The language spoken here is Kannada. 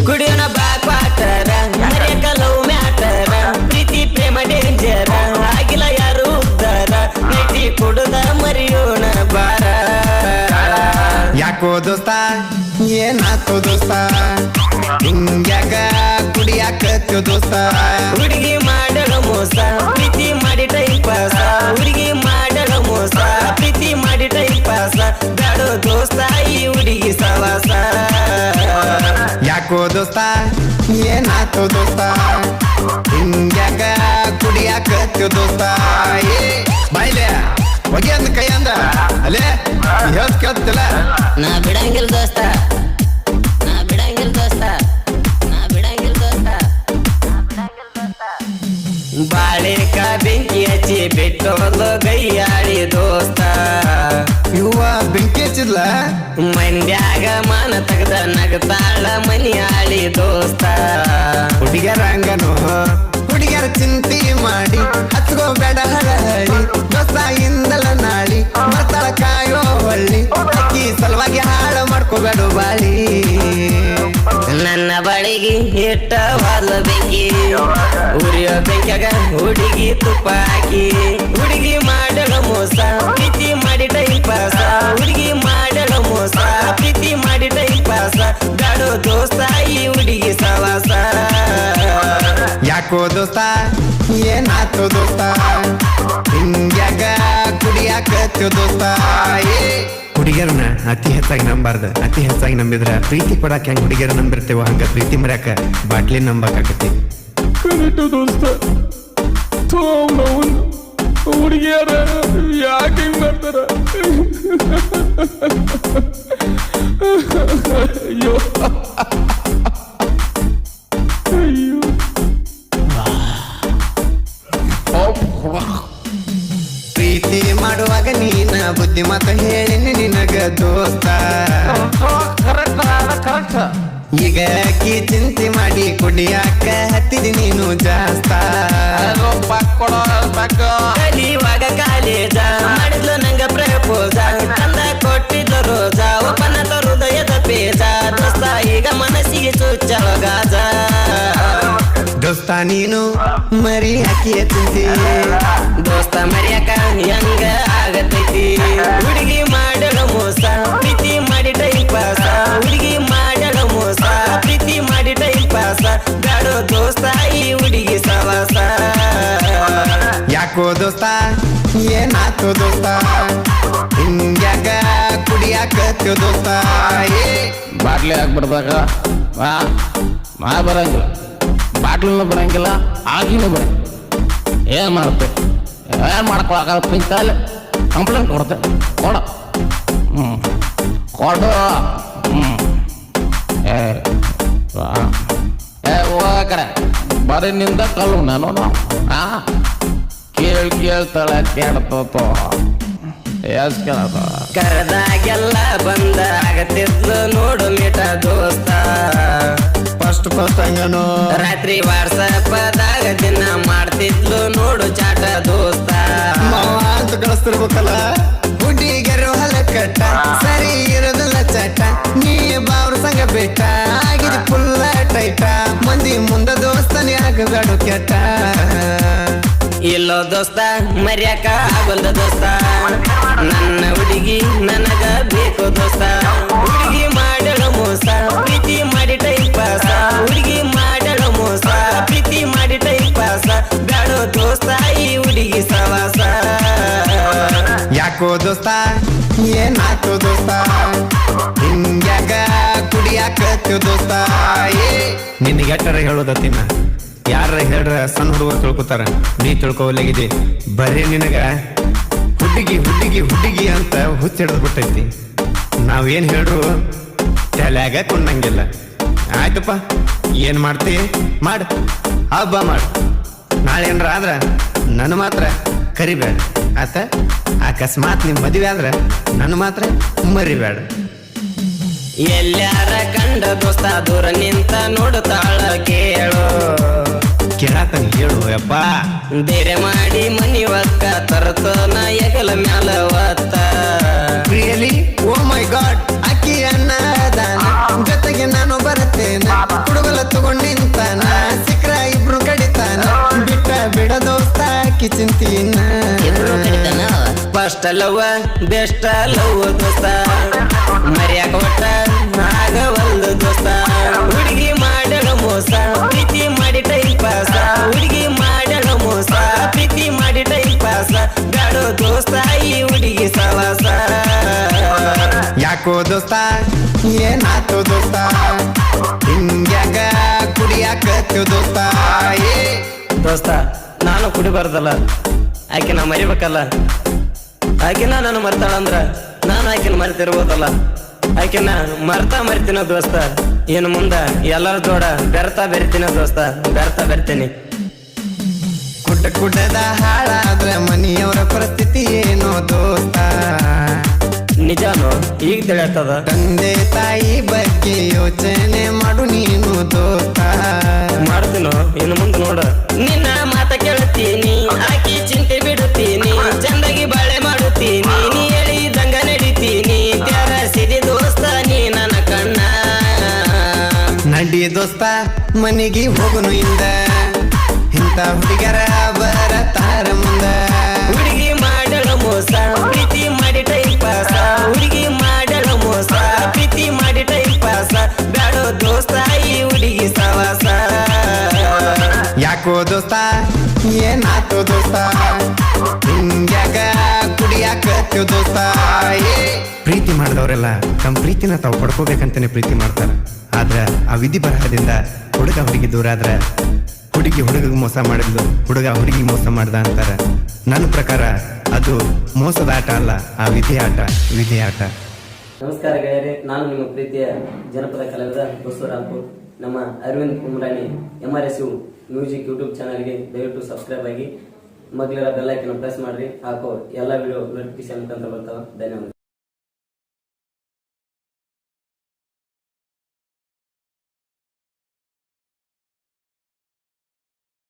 ಕುಡಿಯೋಣ ಬಾ ಕ್ವಾಟರ ಮರೆಯಕ ಲವ್ ಮ್ಯಾಟರ ಪ್ರೀತಿ ಪ್ರೇಮ ಡೇಂಜರ ಆಗಿಲ್ಲ ಯಾರು ಉದ್ದಾರ ನೈಟಿ ಕುಡುದ ಮರಿಯೋಣ ಬಾರ ಯಾಕೋ ದೋಸ್ತ ಏನಾತೋ ದೋಸ್ತ ಹಿಂಗ್ಯಾಕ ಕುಡಿಯಾಕತ್ಯೋ ದೋಸ್ತ ಹುಡುಗಿ ಮಾಡಳ ಮೋಸ ಪ್ರೀತಿ ಮಾಡಿ ಟೈಮ್ ಪಾಸ ಹುಡುಗಿ ಮಾಡಳ ಮೋಸ ಪ್ರೀತಿ ಮಾಡಿ ಟೈಮ್ ಪಾಸ ಬೇಡೋ ದೋಸ್ತ ಈ ಹುಡುಗಿ ಸವಾಸ ಯಾಕೋ ದೋಸ್ತ ಏನಾತೋ ದೋಸ್ತ ಹಿಂಗ್ಯಾಕ ಕುಡಿಯಾಕತ್ಯೋ ದೋಸ್ತ ಏ ಬಾಯ್ಲೆ ಹೊಗೆ ಅಂದ ಕೈ ಅಂದ ಅಲ್ಲೇ ಹೇಳ್ತ ಕೇಳ್ತಿಲ್ಲ ನಾ ಬಿಡಂಗಿಲ್ಲ ದೋಸ್ತ ನಾ ಬಿಡಂಗಿಲ್ಲ ದೋಸ್ತ ನಾ ಬಿಡಂಗಿಲ್ಲ ದೋಸ್ತ ಬಾಳೆಕ ಬೆಂಕಿ ಹಚ್ಚಿ ಬಿಟ್ಟೋದು ಗೈಯಾಳಿ ದೋಸ್ತ ಇವ ಬೆಂಕಿ ಹಚ್ಚಿದ್ಲ ಮಂಡ್ಯಾಗ ಮಾನ ತೆಗ್ದ ನಗತಾಳ ಮನಿ ಆಳಿ ದೋಸ್ತ ಹುಡುಗ್ಯಾರ ಹಂಗನು ಹುಡುಗ್ಯಾರ ಚಿಂತೆ ಮಾಡಿ ಹಚ್ಕೋಬೇಡ ಹಳಹಳಿ ದೋಸ್ತ ಇಂದಲ ನಾಳಿ ಮರ್ತಾಳ ಕಾಯೋ ಹೊಳ್ಳಿ ಅಕ್ಕಿ ಸಲುವಾಗಿ ಹಾಳು ಮಾಡ್ಕೋಬೇಡ ಬಾಳಿ ನನ್ನ ಬಳಿಗೆ ಇಟ್ಟವಾದ ಬೆಂಕಿ ಉರಿಯೋ ಬೆಂಕ್ಯಾಗ ಹುಡುಗಿ ತುಪ್ಪ ಹಾಕಿ ಹುಡುಗಿ ಮಾಡಳ ಮೋಸ ಪ್ರೀತಿ ಮಾಡಿ ಟೈಮ್ ಪಾಸ ಹುಡುಗಿ ಮಾಡಳ ಮೋಸ ಪ್ರೀತಿ ಮಾಡಿ ಟೈಮ್ ಪಾಸ ಗಾಡೋ ದೋಸ್ತ ಈ ಹುಡುಗಿ ಸವಾಸ ಯಾಕೋ ದೋಸ್ತ ಏನಾತೋ ದೋಸ್ತ ಹಿಂಗ್ಯಾಕ ಕುಡಿಯಾಕತ್ಯೋ ದೋಸ್ತ ಏ ಹುಡುಗಿಯರನ್ನ ಅತಿ ಹೆಚ್ಚಾಗಿ ನಂಬಾರ್ದ ಅತಿ ಹೆಚ್ಚಾಗಿ ನಂಬಿದ್ರ ಪ್ರೀತಿ ಕೊಡಾಕ ಹೆಂಗ್ ಹುಡುಗಿಯರ ನಂಬಿರ್ತೇವ ಹಂಗ ಪ್ರೀತಿ ಮರ್ಯಾಕ ಬಾಟ್ಲಿ ನಂಬಕಾಕತಿ ಕರೆಕ್ಟು ದೋಸ್ತ ಹುಡುಗಿಯರ ಯಾಕೆ ಹಿಂಗ್ ಮಾಡ್ತಾರ ಅಯ್ಯೋ ಅಯ್ಯೋ ಪ್ರೀತಿ ಮಾಡುವಾಗ ನೀನ ಬುದ್ಧಿ ಮಾತ ಹೇಳಿನಿ ನಿನಗ ದೋಸ್ತ ಈಗ ಅಕ್ಕಿ ಚಿಂತೆ ಮಾಡಿ ಕುಡಿಯಾಕ ಹತ್ತಿದಿ ನೀನು ಜಾಸ್ತ ಕಲಿಯುವಾಗ ಕಾಲೇಜ ಮಾಡಿದ್ಲು ನಂಗ ಪ್ರಪೋಸ ಚಂದ ಕೊಟ್ಟಿದ್ಲು ರೋಜ ಒಪ್ಪನದ ಹೃದಯದ ಪೇಜ ದೋಸ್ತ ಈಗ ಮನಸ್ಸಿಗೆ ಚುಚ್ಚಳ ಗಾಜ ದೋಸ್ತ ನೀನು ಮರಿ ಹಾಕಿ ಚಿಂತೆ ದೋಸ್ತ ಮರ್ಯಾಕ ಹೆಂಗ ಆಗತೈತಿ ಹುಡುಗಿ ಮಾಡಳ ಮೋಸ ಪ್ರೀತಿ ಮಾಡಿ ಟೈಮ್ ಪಾಸ ಹುಡುಗಿ ಮಾಡಳ ಮೋಸ ಪ್ರೀತಿ ಮಾಡಿ ಟೈಮ್ ಪಾಸ ಬೇಡೋ ದೋಸ್ತ ಈ ಹುಡುಗಿ ಸವಾಸ ಯಾಕೋ ದೋಸ್ತ ಏನಾತೋ ದೋಸ್ತ ಹಿಂಗ್ಯಾಕ ಕುಡಿಯಾಕತ್ಯೋ ದೋಸ್ತ ಏ ಬಾಟ್ಲಿ ಹಾಕ್ಬಿಡ್ದಾಗ ಮಾ ಬರಂಗಿಲ್ಲ ಬಾಟ್ಲೂ ಬರಂಗಿಲ್ಲ ಆಗಿನೂ ಬರಂಗಿಲ್ಲ ಏನ್ ಮಾಡುತ್ತೆ ಏನ್ ಮಾಡ್ಕೊಳಕ ಪಿಂತಲ್ಲಿ ಕಂಪ್ಲೇಂಟ್ ಕೊಡುತ್ತೆ ಕೊಡ ಕೊಡು ಕಡೆ ಬರೀ ನಿಂದ ಕಲ್ಲು ನಾನು ಕೇಳ್ತಾಳೆ ಕೇಳ್ತೋ ಎಸ್ ಕೇಳತ್ತ ಕರೆದಾಗೆಲ್ಲ ಬಂದ ಆಗತ್ತಿದ್ಲು ನೋಡು ಮಿಟ ದೋಸ್ತ ಫಸ್ಟ್ ಹಂಗನು ರಾತ್ರಿ ವಾಟ್ಸಪ್ದಾಗ ದಿನ ಮಾಡ್ತಿದ್ಲು ನೋಡು ಚಾಟ ದೋಸ್ತ ಮಾವ ಅಂತ ಕಳಿಸ್ತಿರ್ಬೇಕಲ್ಲ ಹುಡುಗಿಯರು ಹಲಕಟ್ಟ ಸರಿ ಇರೋದಿಲ್ಲ ಚಟ ನೀ ಬಾವ್ರ ಸಂಗ ಬೆಟ್ಟ ಆಗಿದೆ ಫುಲ್ಲ ಟೈಟ ಮಂದಿ ಮುಂದ ದೋಸ್ತನೇ ಆಗಬೇಡ ಕೆಟ್ಟ ಇಲ್ಲೋ ದೋಸ್ತ ಮರ್ಯಾಕ ಆಗೋಲ್ದ ದೋಸ್ತ ನನ್ನ ಹುಡುಗಿ ನನಗ ಬೇಕು ದೋಸ್ತ ಹುಡುಗಿ ಮಾಡಳ ಮೋಸ ಪ್ರೀತಿ ಮಾಡಿ ಟೈಮ್ ಪಾಸ ಹುಡುಗಿ ಮಾಡಳ ಮೋಸ ಪ್ರೀತಿ ಮಾಡಿ ಟೈಮ್ ಪಾಸ ಬೇಡೋ ದೋಸ್ತ ಈ ಹುಡುಗಿ ಸವಾಸ ಯಾಕೋ ದೋಸ್ತ ಏನಾತೋ ದೋಸ್ತ ಹಿಂಗ್ಯಾಕ ಕುಡಿಯಾಕತ್ಯೋ ದೋಸ್ತ ಏ ನಿನಗೆ ಎಟ್ಟರ ಹೇಳೋದತ್ತಿನ ಯಾರ ಹೇಳ್ರ ಸಣ್ಣ ಹುಡುಗರು ತಿಳ್ಕೊತಾರ ನೀ ತಿಳ್ಕೊವಲ್ಲಾಗಿದೆ ಬರೀ ನಿನಗ ಹುಡುಗಿ ಹುಡುಗಿ ಹುಡುಗಿ ಅಂತ ಹುಚ್ಚಿಡದ್ ಬಿಟ್ಟೈತಿ ನಾವೇನ್ ಹೇಳ್ರು ತಲೆಯಾಗ ಕೊಂಡಂಗಿಲ್ಲ ಆಯ್ತಪ್ಪ ಏನ್ ಮಾಡ್ತಿ ಮಾಡ ಹಬ್ಬ ಮಾಡು ನಾಳೆ ಏನ್ರ ಆದ್ರ ನನ್ನ ಮಾತ್ರ ಕರಿಬೇಡ ಆತ ಅಕಸ್ಮಾತ್ ನಿಮ್ ಮದುವೆ ಆದ್ರ ನನ್ನ ಮಾತ್ರ ಮರಿಬೇಡ ಎಲ್ಲಾರ ಕಂಡ ದೋಸ್ತ ದೂರ ನಿಂತ ನೋಡುತ್ತಾಳ ಕೇಳು ಕೇಳಾತಂಗ ಹೇಳು ಯಪ್ಪ ಬೇರೆ ಮಾಡಿ ಮನಿ ಒಕ್ಕ ತರ್ತನ ಎಗಲ ಮ್ಯಾಲ ಒತ್ತ ರಿಯಲಿ ಓ ಮೈ ಗಾಡ್ ಅಕ್ಕಿ ಅನ್ನದಾನ ಜೊತೆಗೆ ನಾನು ಬರುತ್ತೇನೆ ಆಕಿ ಚಿಂತಿನ ಇಬ್ರು ಕಡಿತಾನ ಫಸ್ಟ್ ಲವ್ ಬೆಸ್ಟ್ ಲವ್ ದೋಸ್ತ ಮರ್ಯಾಕ ಒಟ್ಟ ಆಗವಲ್ದು ದೋಸ್ತ ಹುಡುಗಿ ಮಾಡಳ ಮೋಸ ಪ್ರೀತಿ ಮಾಡಿ ಟೈಮ್ ಪಾಸ ಹುಡುಗಿ ಮಾಡಳ ಮೋಸ ಪ್ರೀತಿ ಮಾಡಿ ಟೈಮ್ ಪಾಸ ಬ್ಯಾಡೋ ದೋಸ್ತ ಈ ಹುಡುಗಿ ಸವಾಸ ಯಾಕೋ ದೋಸ್ತ ಏನಾತು ದೋಸ್ತ ಹಿಂಗ್ಯಾಗ ಕುಡಿಯಾಕತ್ಯೋ ದೋಸ್ತ ಏ ದೋಸ್ತ ನಾನು ಕುಡಿಬಾರ್ದಲ್ಲ ಆಕೆ ನಾ ಮರಿಬೇಕಲ್ಲ ಆಕೆನ ನಾನು ಮರ್ತಾಳಂದ್ರ ನಾನು ಆಕೆನ ಮರ್ತಿರ್ಬೋದಲ್ಲ ಆಕೆನ ಮರಿತೀನ ದೋಸ್ತ ಇನ್ನು ಮುಂದ ಎಲ್ಲರ ಜೋಡ ಬೆರ್ತೀನ ದೋಸ್ತ ಬೆರ್ತೀನಿ ಕುಡ್ಡದ ಹಾಳಾದ್ರ ಮನಿಯವರ ಪರಿಸ್ಥಿತಿ ಏನೋ ದೋಸ್ತ ನಿಜಾನು ಈಗ ತಿಳಿಯತ್ತದ ತಂದೆ ತಾಯಿ ಬಗ್ಗೆ ಯೋಚನೆ ಮಾಡು ನೀನು ದೋಸ್ತ ಮಾಡ್ತೀನೋ ಇನ್ನು ಮುಂದೆ ನೋಡ ನಿನ್ನ ಮಾತ ಕೇಳುತ್ತೀನಿ ಆಕಿ ಚಿಂತೆ ಬಿಡುತ್ತೀನಿ ಚಂದಾಗಿ ಬಾಳೆ ಮಾಡುತ್ತೀನಿ ನೀ ಹೇಳಿದಂಗ ನಡಿತೀನಿ ತ್ಯಾರ ಸಿಡಿ ದೋಸ್ತ ನೀ ನನ್ನ ಕಣ್ಣ ನಡಿ ದೋಸ್ತ ಮನೆಗೆ ಹೋಗುನು ಇಂದ ಇಂಥ ಹುಡುಗರ ಬರತಾರ ಮುಂದ ಹುಡುಗಿ ಮಾಡಳ ಮೋಸ ಪ್ರೀತಿ ಮಾಡಿ ಟೈಮ್ ಪಾಸ ಹುಡುಗಿ ಮಾಡಳ ಮೋಸ ಪ್ರೀತಿ ಮಾಡಿ ಟೈಮ್ ಪಾಸ ಬ್ಯಾಡೋ ದೋಸ್ತ ಈ ಹುಡುಗಿ ಸವಾಸ ಯಾಕೋ ದೋಸ್ತ ಏನಾತು ದೋಸ್ತ ಹಿಂಗ್ಯಾಗ ಕುಡಿಯಾಕತ್ಯೋ ದೋಸ್ತ ಏ ಪ್ರೀತಿ ಮಾಡಿದವರೆಲ್ಲ ತಮ್ಮ ಪ್ರೀತಿನ ತಾವು ಪಡ್ಕೋಬೇಕಂತಾನೆ ಪ್ರೀತಿ ಮಾಡ್ತಾರ ಆದ್ರ ಆ ವಿಧಿ ಬರಹದಿಂದ ಹುಡುಗ ಹುಡುಗಿ ದೂರ ಆದ್ರ ಹುಡುಗಿ ಹುಡುಗಿಗೆ ಮೋಸ ಮಾಡಿದ್ಲು ಹುಡುಗ ಹುಡುಗಿ ಮೋಸ ಮಾಡ್ದ ಅಂತಾರ ನನ್ನ ಪ್ರಕಾರ ಅದು ಮೋಸದ ಆಟ ಅಲ್ಲ ಆ ವಿಧಿ ಆಟ ನಮಸ್ಕಾರ ಗೆಳೆಯರೇ, ನಾನು ನಿಮ್ಮ ಪ್ರೀತಿಯ ಜನಪದ ಕಲಾವಿದ ಬಸವರಾಜು. ನಮ್ಮ ಅರವಿಂದ್ ಕುಮರಾಣಿ MRSU ಮ್ಯೂಸಿಕ್ ಯೂಟ್ಯೂಬ್ ಚಾನಲ್ಗೆ ದಯವಿಟ್ಟು ಸಬ್ಸ್ಕ್ರೈಬ್ ಆಗಿ ಮಗ್ಲಿರೋ ಬೆಲ್ ಐಕನ್ ಪ್ರೆಸ್ ಮಾಡ್ರಿ. ಹಾಕೋ ಎಲ್ಲ ವಿಡಿಯೋ ನೋಟಿಫಿಕೇಶನ್ ಅಂತ ಬರ್ತಾವ. ಧನ್ಯವಾದ.